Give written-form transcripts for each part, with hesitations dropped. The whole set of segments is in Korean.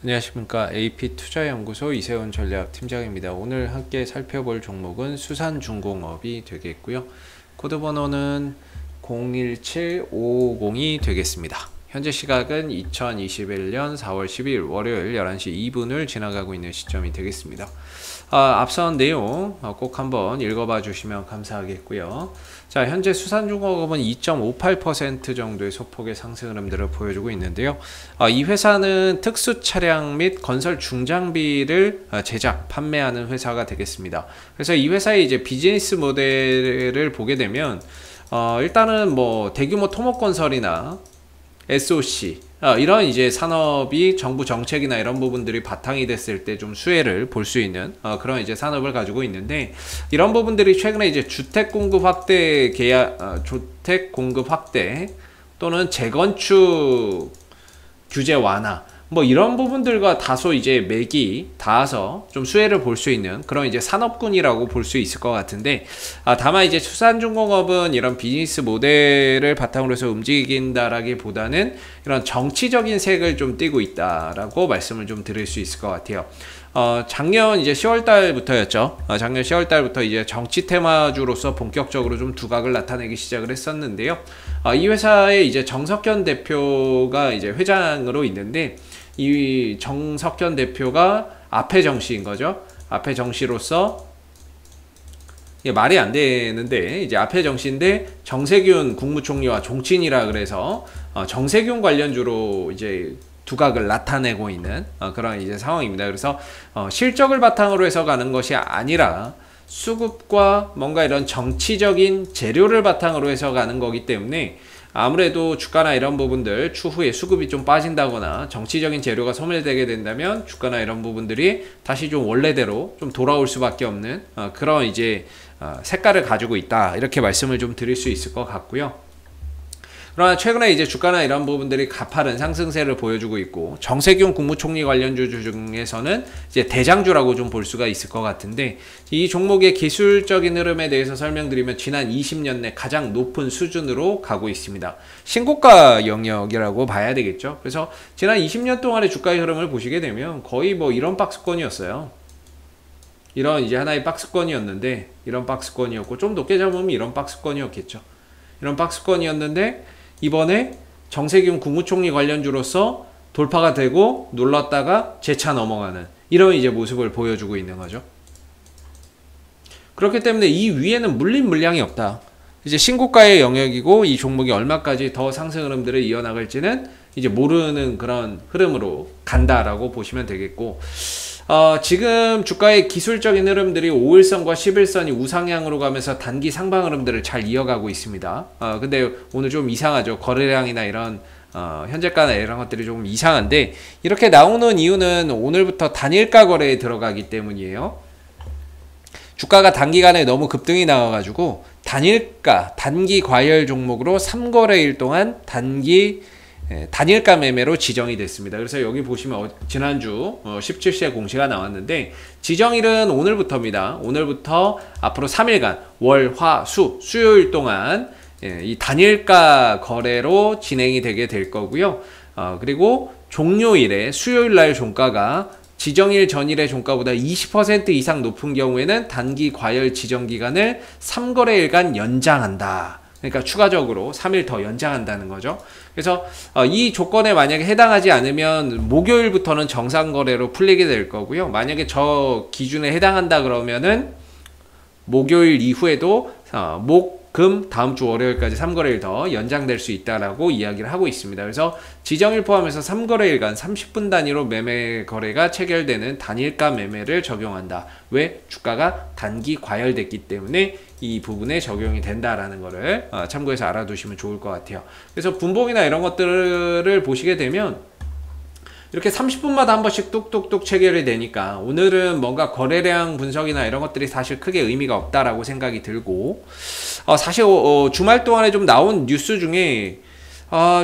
안녕하십니까. AP투자연구소 이세훈 전략팀장입니다. 오늘 함께 살펴볼 종목은 수산중공업이 되겠고요. 코드번호는 017550이 되겠습니다. 현재 시각은 2021년 4월 10일 월요일 11시 2분을 지나가고 있는 시점이 되겠습니다. 앞선 내용 꼭 한번 읽어봐 주시면 감사하겠고요. 자, 현재 수산중공업은 2.58% 정도의 소폭의 상승 흐름들을 보여주고 있는데요. 이 회사는 특수 차량 및 건설 중장비를 제작, 판매하는 회사가 되겠습니다. 그래서 이 회사의 이제 비즈니스 모델을 보게 되면 일단은 뭐 대규모 토목건설이나 SOC 이런 이제 산업이 정부 정책이나 이런 부분들이 바탕이 됐을 때 좀 수혜를 볼 수 있는 그런 이제 산업을 가지고 있는데, 이런 부분들이 최근에 이제 주택 공급 확대 주택 공급 확대 또는 재건축 규제 완화 뭐 이런 부분들과 다소 이제 맥이 닿아서 좀 수혜를 볼 수 있는 그런 이제 산업군이라고 볼 수 있을 것 같은데, 다만 이제 수산중공업은 이런 비즈니스 모델을 바탕으로 해서 움직인다라기보다는 이런 정치적인 색을 좀 띠고 있다라고 말씀을 좀 드릴 수 있을 것 같아요. 작년 이제 10월달부터였죠. 작년 10월달부터 이제 정치 테마주로서 본격적으로 좀 두각을 나타내기 시작을 했었는데요. 이 회사의 이제 정석현 대표가 이제 회장으로 있는데, 이 정석현 대표가 앞에 정씨인 거죠. 앞에 정씨로서 이게 말이 안 되는데, 이제 앞에 정씨인데 정세균 국무총리와 종친이라 그래서 정세균 관련주로 이제 두각을 나타내고 있는 그런 이제 상황입니다. 그래서 실적을 바탕으로 해서 가는 것이 아니라 수급과 뭔가 이런 정치적인 재료를 바탕으로 해서 가는 거기 때문에, 아무래도 주가나 이런 부분들 추후에 수급이 좀 빠진다거나 정치적인 재료가 소멸되게 된다면 주가나 이런 부분들이 다시 좀 원래대로 좀 돌아올 수밖에 없는 그런 이제 색깔을 가지고 있다, 이렇게 말씀을 좀 드릴 수 있을 것 같고요. 그러나 최근에 이제 주가나 이런 부분들이 가파른 상승세를 보여주고 있고, 정세균 국무총리 관련주 중에서는 이제 대장주라고 좀 볼 수가 있을 것 같은데, 이 종목의 기술적인 흐름에 대해서 설명드리면 지난 20년 내 가장 높은 수준으로 가고 있습니다. 신고가 영역이라고 봐야 되겠죠. 그래서 지난 20년 동안의 주가의 흐름을 보시게 되면 거의 뭐 이런 박스권이었어요. 이런 이제 하나의 박스권이었는데, 이런 박스권이었고, 좀 높게 잡으면 이런 박스권이었겠죠. 이런 박스권이었는데 이번에 정세균 국무총리 관련주로서 돌파가 되고 눌렀다가 재차 넘어가는 이런 이제 모습을 보여주고 있는 거죠. 그렇기 때문에 이 위에는 물린 물량이 없다. 이제 신고가의 영역이고, 이 종목이 얼마까지 더 상승 흐름들을 이어나갈지는 이제 모르는 그런 흐름으로 간다라고 보시면 되겠고, 지금 주가의 기술적인 흐름들이 5일선과 11선이 우상향으로 가면서 단기 상방 흐름들을 잘 이어가고 있습니다. 근데 오늘 좀 이상하죠. 거래량이나 이런 현재가나 이런 것들이 조금 이상한데, 이렇게 나오는 이유는 오늘부터 단일가 거래에 들어가기 때문이에요. 주가가 단기간에 너무 급등이 나와가지고 단일가, 단기 과열 종목으로 3거래일 동안 단일가 매매로 지정이 됐습니다. 그래서 여기 보시면 지난주 17시에 공시가 나왔는데, 지정일은 오늘부터입니다. 오늘부터 앞으로 3일간 월, 화, 수요일 동안 이 단일가 거래로 진행이 되게 될 거고요. 그리고 종료일에 수요일 날 종가가 지정일 전일의 종가보다 20% 이상 높은 경우에는 단기 과열 지정 기간을 3거래일간 연장한다. 그러니까 추가적으로 3일 더 연장한다는 거죠. 그래서 이 조건에 만약에 해당하지 않으면 목요일부터는 정상거래로 풀리게 될 거고요. 만약에 저 기준에 해당한다 그러면은 목요일 이후에도 금 다음 주 월요일까지 3거래일 더 연장될 수 있다라고 이야기를 하고 있습니다. 그래서 지정일 포함해서 3거래일간 30분 단위로 매매 거래가 체결되는 단일가 매매를 적용한다. 왜? 주가가 단기 과열됐기 때문에 이 부분에 적용이 된다라는 거를 참고해서 알아두시면 좋을 것 같아요. 그래서 분봉이나 이런 것들을 보시게 되면 이렇게 30분마다 한 번씩 뚝뚝뚝 체결이 되니까 오늘은 뭔가 거래량 분석이나 이런 것들이 사실 크게 의미가 없다라고 생각이 들고, 사실 주말 동안에 좀 나온 뉴스 중에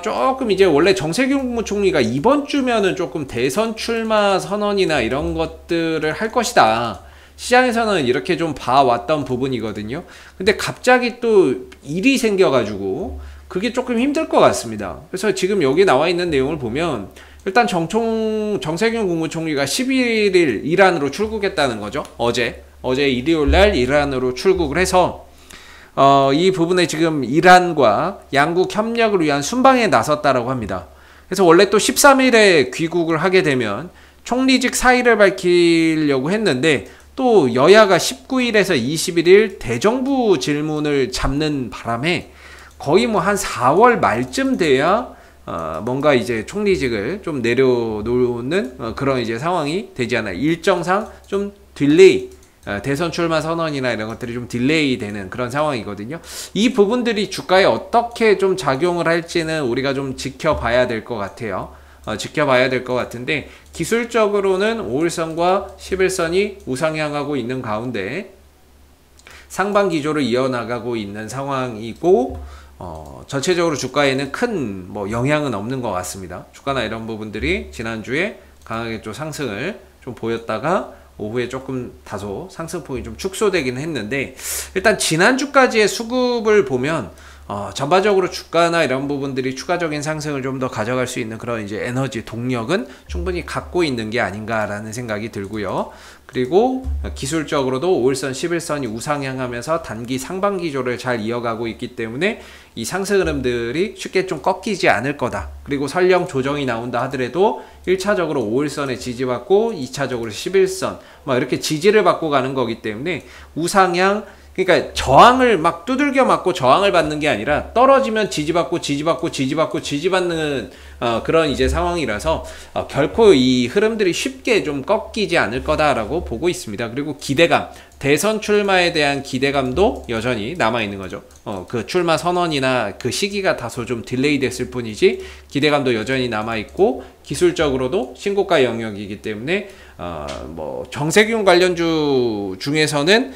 조금 이제 원래 정세균 국무총리가 이번 주면은 조금 대선 출마 선언이나 이런 것들을 할 것이다, 시장에서는 이렇게 좀 봐왔던 부분이거든요. 근데 갑자기 또 일이 생겨가지고 그게 조금 힘들 것 같습니다. 그래서 지금 여기 나와 있는 내용을 보면 일단 정세균 국무총리가 11일 이란으로 출국했다는 거죠. 어제 일요일 날 이란으로 출국을 해서 이 부분에 지금 이란과 양국 협력을 위한 순방에 나섰다라고 합니다. 그래서 원래 또 13일에 귀국을 하게 되면 총리직 사의를 밝히려고 했는데 또 여야가 19일에서 21일 대정부 질문을 잡는 바람에 거의 뭐 한 4월 말쯤 돼야 뭔가 이제 총리직을 좀 내려놓는 그런 이제 상황이 되지 않아요. 일정상 좀 딜레이, 대선 출마 선언이나 이런 것들이 좀 딜레이 되는 그런 상황이거든요. 이 부분들이 주가에 어떻게 좀 작용을 할지는 우리가 좀 지켜봐야 될 것 같아요. 지켜봐야 될 것 같은데, 기술적으로는 5일선과 11선이 우상향하고 있는 가운데 상방 기조를 이어나가고 있는 상황이고, 전체적으로 주가에는 큰 뭐 영향은 없는 것 같습니다. 주가나 이런 부분들이 지난주에 강하게 좀 상승을 좀 보였다가 오후에 조금 다소 상승폭이 좀 축소되긴 했는데, 일단 지난주까지의 수급을 보면 전반적으로 주가나 이런 부분들이 추가적인 상승을 좀 더 가져갈 수 있는 그런 이제 에너지 동력은 충분히 갖고 있는 게 아닌가라는 생각이 들고요. 그리고 기술적으로도 5일선, 11선이 우상향하면서 단기 상방 기조를 잘 이어가고 있기 때문에 이 상승 흐름들이 쉽게 좀 꺾이지 않을 거다. 그리고 설령 조정이 나온다 하더라도 1차적으로 5일선에 지지받고 2차적으로 11선 막 이렇게 지지를 받고 가는 거기 때문에 우상향, 그러니까 저항을 막 두들겨 맞고 저항을 받는 게 아니라 떨어지면 지지받고 지지받는 그런 이제 상황이라서 결코 이 흐름들이 쉽게 좀 꺾이지 않을 거다라고 보고 있습니다. 그리고 기대감, 대선 출마에 대한 기대감도 여전히 남아있는 거죠. 그 출마 선언이나 그 시기가 다소 좀 딜레이 됐을 뿐이지 기대감도 여전히 남아있고, 기술적으로도 신고가 영역이기 때문에 뭐 정세균 관련주 중에서는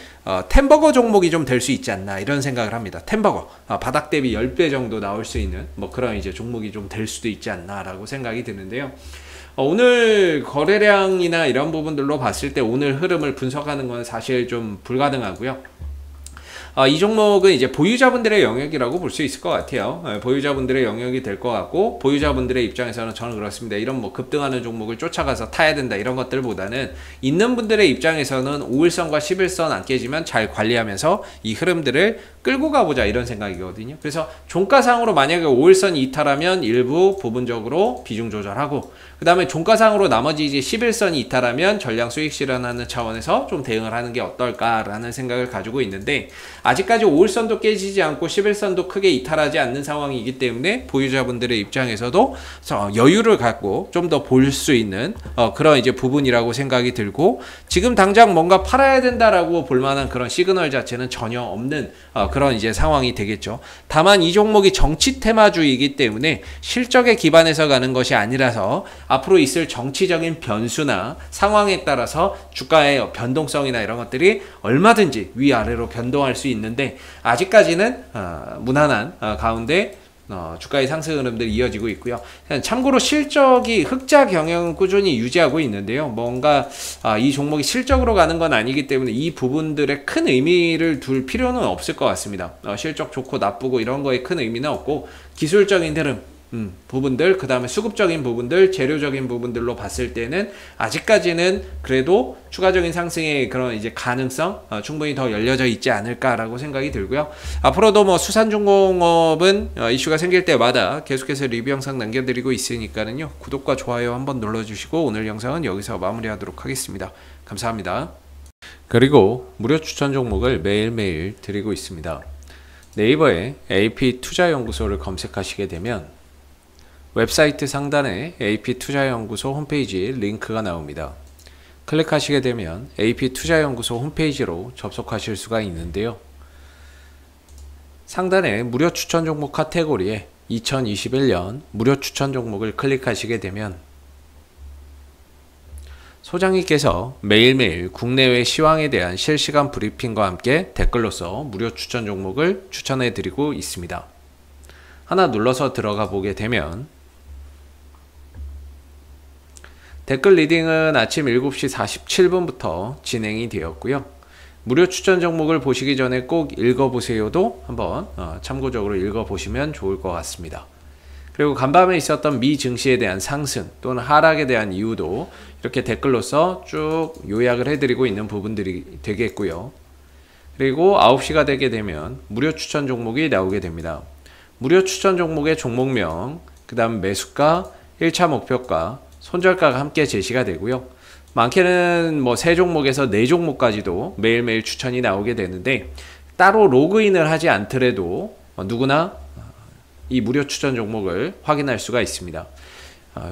템버거 종목이 좀 될 수 있지 않나 이런 생각을 합니다. 템버거 바닥 대비 10배 정도 나올 수 있는 뭐 그런 이제 종목이 좀 될 수도 있지 않나라고 생각이 드는데요. 오늘 거래량이나 이런 부분들로 봤을 때 오늘 흐름을 분석하는 건 사실 좀 불가능하고요. 이 종목은 이제 보유자분들의 영역이라고 볼 수 있을 것 같아요. 보유자분들의 영역이 될 것 같고, 보유자분들의 입장에서는 저는 그렇습니다. 이런 뭐 급등하는 종목을 쫓아가서 타야 된다 이런 것들보다는 있는 분들의 입장에서는 5일선과 11선 안 깨지면 잘 관리하면서 이 흐름들을 끌고 가보자 이런 생각이거든요. 그래서 종가상으로 만약에 5일선이 이탈하면 일부 부분적으로 비중 조절하고, 그 다음에 종가상으로 나머지 이제 11선이 이탈하면 전량 수익 실현하는 차원에서 좀 대응을 하는 게 어떨까라는 생각을 가지고 있는데, 아직까지 5일선도 깨지지 않고 11선도 크게 이탈하지 않는 상황이기 때문에 보유자분들의 입장에서도 여유를 갖고 좀 더 볼 수 있는 그런 이제 부분이라고 생각이 들고, 지금 당장 뭔가 팔아야 된다라고 볼 만한 그런 시그널 자체는 전혀 없는 그런 이제 상황이 되겠죠. 다만 이 종목이 정치 테마주이기 때문에 실적에 기반해서 가는 것이 아니라서 앞으로 있을 정치적인 변수나 상황에 따라서 주가의 변동성이나 이런 것들이 얼마든지 위아래로 변동할 수 있는데, 아직까지는 무난한 가운데 주가의 상승 흐름들이 이어지고 있고요. 참고로 실적이 흑자 경영은 꾸준히 유지하고 있는데요. 뭔가 이 종목이 실적으로 가는 건 아니기 때문에 이 부분들에 큰 의미를 둘 필요는 없을 것 같습니다. 실적 좋고 나쁘고 이런 거에 큰 의미는 없고, 기술적인 흐름 부분들, 그 다음에 수급적인 부분들, 재료적인 부분들로 봤을 때는 아직까지는 그래도 추가적인 상승의 그런 이제 가능성 충분히 더 열려져 있지 않을까라고 생각이 들고요. 앞으로도 뭐 수산중공업은 이슈가 생길 때마다 계속해서 리뷰 영상 남겨드리고 있으니까는요, 구독과 좋아요 한번 눌러주시고 오늘 영상은 여기서 마무리하도록 하겠습니다. 감사합니다. 그리고 무료 추천 종목을 매일매일 드리고 있습니다. 네이버에 AP투자연구소를 검색하시게 되면 웹사이트 상단에 AP투자연구소 홈페이지 링크가 나옵니다. 클릭하시게 되면 AP투자연구소 홈페이지로 접속하실 수가 있는데요. 상단에 무료 추천 종목 카테고리에 2021년 무료 추천 종목을 클릭하시게 되면 소장님께서 매일매일 국내외 시황에 대한 실시간 브리핑과 함께 댓글로서 무료 추천 종목을 추천해 드리고 있습니다. 하나 눌러서 들어가 보게 되면 댓글 리딩은 아침 7시 47분부터 진행이 되었고요. 무료 추천 종목을 보시기 전에 꼭 읽어보세요도 한번 참고적으로 읽어보시면 좋을 것 같습니다. 그리고 간밤에 있었던 미 증시에 대한 상승 또는 하락에 대한 이유도 이렇게 댓글로서 쭉 요약을 해드리고 있는 부분들이 되겠고요. 그리고 9시가 되게 되면 무료 추천 종목이 나오게 됩니다. 무료 추천 종목의 종목명, 그 다음 매수가, 1차 목표가, 손절가가 함께 제시가 되고요. 많게는 뭐 3종목에서 4종목까지도 매일매일 추천이 나오게 되는데, 따로 로그인을 하지 않더라도 누구나 이 무료 추천 종목을 확인할 수가 있습니다.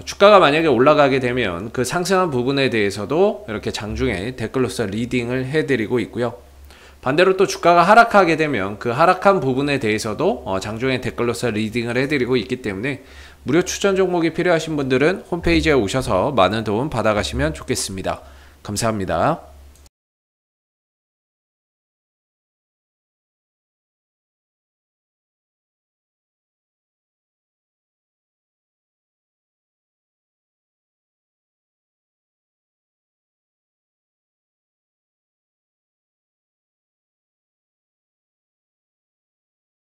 주가가 만약에 올라가게 되면 그 상승한 부분에 대해서도 이렇게 장중에 댓글로서 리딩을 해드리고 있고요. 반대로 또 주가가 하락하게 되면 그 하락한 부분에 대해서도 장중에 댓글로서 리딩을 해드리고 있기 때문에 무료 추천 종목이 필요하신 분들은 홈페이지에 오셔서 많은 도움 받아가시면 좋겠습니다. 감사합니다.